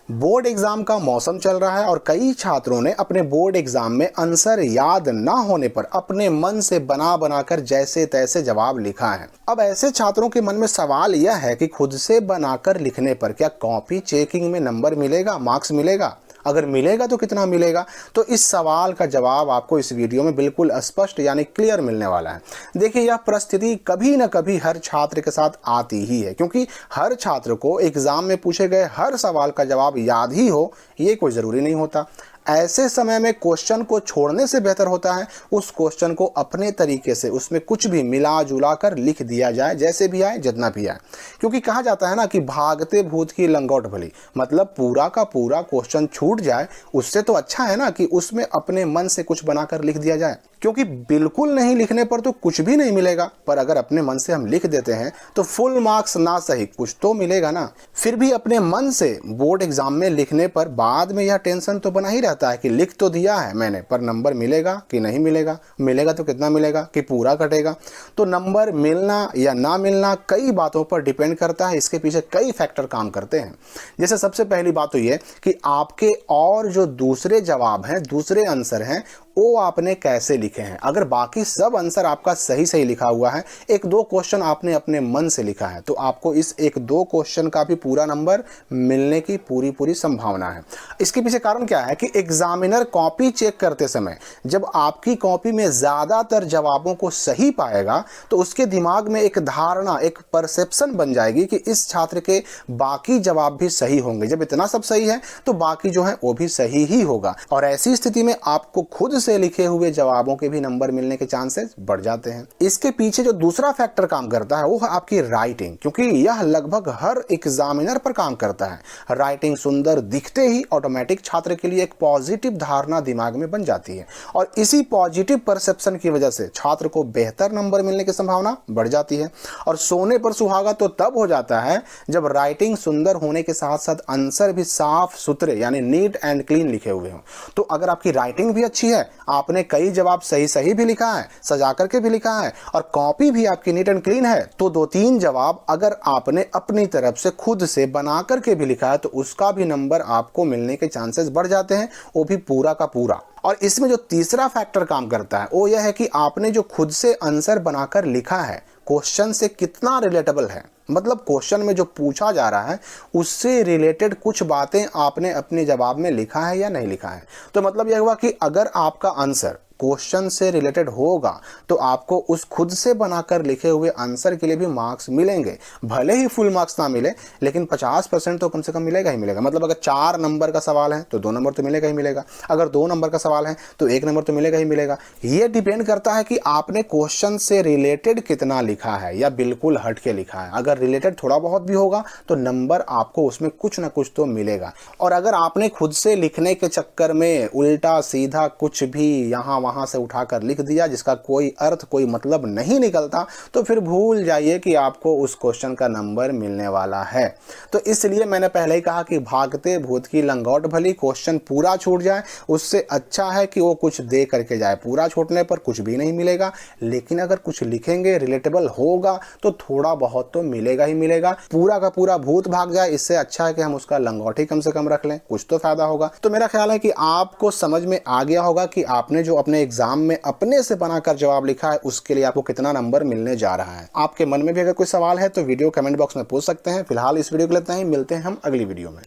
Board exam का मौसम चल रहा है और कई छात्रों ने अपने बोर्ड एग्जाम में आंसर याद ना होने पर अपने मन से बना बनाकर जैसे तैसे जवाब लिखा है। अब ऐसे छात्रों के मन में सवाल यह है कि खुद से बनाकर लिखने पर क्या कॉपी चेकिंग में नंबर मिलेगा, मार्क्स मिलेगा? अगर मिलेगा तो कितना मिलेगा? तो इस सवाल का जवाब आपको इस वीडियो में बिल्कुल स्पष्ट यानी क्लियर मिलने वाला है। देखिए, यह परिस्थिति कभी न कभी हर छात्र के साथ आती ही है, क्योंकि हर छात्र को एग्जाम में पूछे गए हर सवाल का जवाब याद ही हो ये कोई ज़रूरी नहीं होता। ऐसे समय में क्वेश्चन को छोड़ने से बेहतर होता है उस क्वेश्चन को अपने तरीके से उसमें कुछ भी मिला जुला कर लिख दिया जाए, जैसे भी आए जितना भी आए। क्योंकि कहा जाता है ना कि भागते भूत की लंगोट भली, मतलब पूरा का पूरा क्वेश्चन छूट जाए उससे तो अच्छा है ना कि उसमें अपने मन से कुछ बनाकर लिख दिया जाए। क्योंकि बिल्कुल नहीं लिखने पर तो कुछ भी नहीं मिलेगा, पर अगर अपने मन से हम लिख देते हैं तो फुल मार्क्स ना सही कुछ तो मिलेगा ना। फिर भी अपने मन से बोर्ड एग्जाम में लिखने पर बाद में यह टेंशन तो बना ही रहता है कि लिख तो दिया है मैंने, पर नंबर मिलेगा कि नहीं मिलेगा, मिलेगा तो कितना मिलेगा, कि पूरा कटेगा। तो नंबर मिलना या ना मिलना कई बातों पर डिपेंड करता है, इसके पीछे कई फैक्टर काम करते हैं। जैसे सबसे पहली बात तो ये कि आपके और जो दूसरे जवाब हैं, दूसरे आंसर हैं, वो आपने कैसे लिखे हैं। अगर बाकी सब आंसर आपका सही सही लिखा हुआ है, एक दो क्वेश्चन आपने अपने मन से लिखा है, तो आपको इस एक दो क्वेश्चन का भी पूरा नंबर मिलने की पूरी संभावना है। इसके पीछे कारण क्या है कि एग्जामिनर कॉपी चेक करते समय जब आपकी कॉपी में ज़्यादातर जवाबों को सही पाएगा तो उसके दिमाग में एक धारणा, एक परसेप्शन बन जाएगी कि इस छात्र के बाकी जवाब भी सही होंगे। जब इतना सब सही है तो बाकी जो है वो भी सही ही होगा, और ऐसी स्थिति में आपको खुद से लिखे हुए जवाबों के भी नंबर मिलने के चांसेस बढ़ जाते हैं। इसके पीछे जो दूसरा फैक्टर काम करता है वो है आपकी राइटिंग, क्योंकि यह लगभग हर एग्जामिनर पर काम करता है। राइटिंग सुंदर दिखते ही ऑटोमेटिक छात्र के लिए एक पॉजिटिव धारणा दिमाग में बन जाती है, और इसी पॉजिटिव परसेप्शन की वजह से छात्र को बेहतर नंबर मिलने की संभावना बढ़ जाती है। और सोने पर सुहागा तो तब हो जाता है जब राइटिंग सुंदर होने के साथ साथ आंसर भी साफ सुथरे यानी नीट एंड क्लीन लिखे हुए हों। तो अगर आपकी राइटिंग भी अच्छी है, आपने कई जवाब सही भी लिखा है, सजा करके भी लिखा है, और कॉपी भी आपकी नीट एंड क्लीन है, तो दो तीन जवाब अगर आपने अपनी तरफ से खुद से बना करके भी लिखा है तो उसका भी नंबर आपको मिलने के चांसेस बढ़ जाते हैं, वो भी पूरा का पूरा। और इसमें जो तीसरा फैक्टर काम करता है वो यह है कि आपने जो खुद से आंसर बनाकर लिखा है क्वेश्चन से कितना रिलेटेबल है। मतलब क्वेश्चन में जो पूछा जा रहा है उससे रिलेटेड कुछ बातें आपने अपने जवाब में लिखा है या नहीं लिखा है। तो मतलब यह हुआ कि अगर आपका आंसर क्वेश्चन से रिलेटेड होगा तो आपको उस खुद से बनाकर लिखे हुए आंसर के लिए भी मार्क्स मिलेंगे। भले ही फुल मार्क्स ना मिले, लेकिन 50% तो कम से कम मिलेगा ही मिलेगा। मतलब अगर 4 नंबर का सवाल है तो 2 नंबर तो मिलेगा ही मिलेगा, अगर 2 नंबर का सवाल है तो 1 नंबर तो मिलेगा ही मिलेगा। ये डिपेंड करता है कि आपने क्वेश्चन से रिलेटेड कितना लिखा है या बिल्कुल हट के लिखा है। अगर रिलेटेड थोड़ा बहुत भी होगा तो नंबर आपको उसमें कुछ ना कुछ तो मिलेगा। और अगर आपने खुद से लिखने के चक्कर में उल्टा सीधा कुछ भी यहाँ वहां से उठाकर लिख दिया जिसका कोई अर्थ कोई मतलब नहीं निकलता, तो फिर भूल जाइए कि आपको उस क्वेश्चन का नंबर मिलने वाला है। तो इसलिए मैंने पहले ही कहा कि भागते भूत की लंगोट भली, क्वेश्चन पूरा छूट जाए उससे अच्छा है कि वो कुछ दे करके जाए। पूरा छूटने पर कुछ भी नहीं मिलेगा, लेकिन अगर कुछ लिखेंगे रिलेटेबल होगा तो थोड़ा बहुत तो मिलेगा ही मिलेगा। पूरा का पूरा भूत भाग जाए इससे अच्छा है कि हम उसका लंगोट ही कम से कम रख लें, कुछ तो फायदा होगा। तो मेरा ख्याल है कि आपको समझ में आ गया होगा कि आपने जो अपने एग्जाम में अपने से बनाकर जवाब लिखा है उसके लिए आपको कितना नंबर मिलने जा रहा है। आपके मन में भी अगर कोई सवाल है तो वीडियो कमेंट बॉक्स में पूछ सकते हैं। फिलहाल इस वीडियो को लेते हैं, मिलते हैं हम अगली वीडियो में।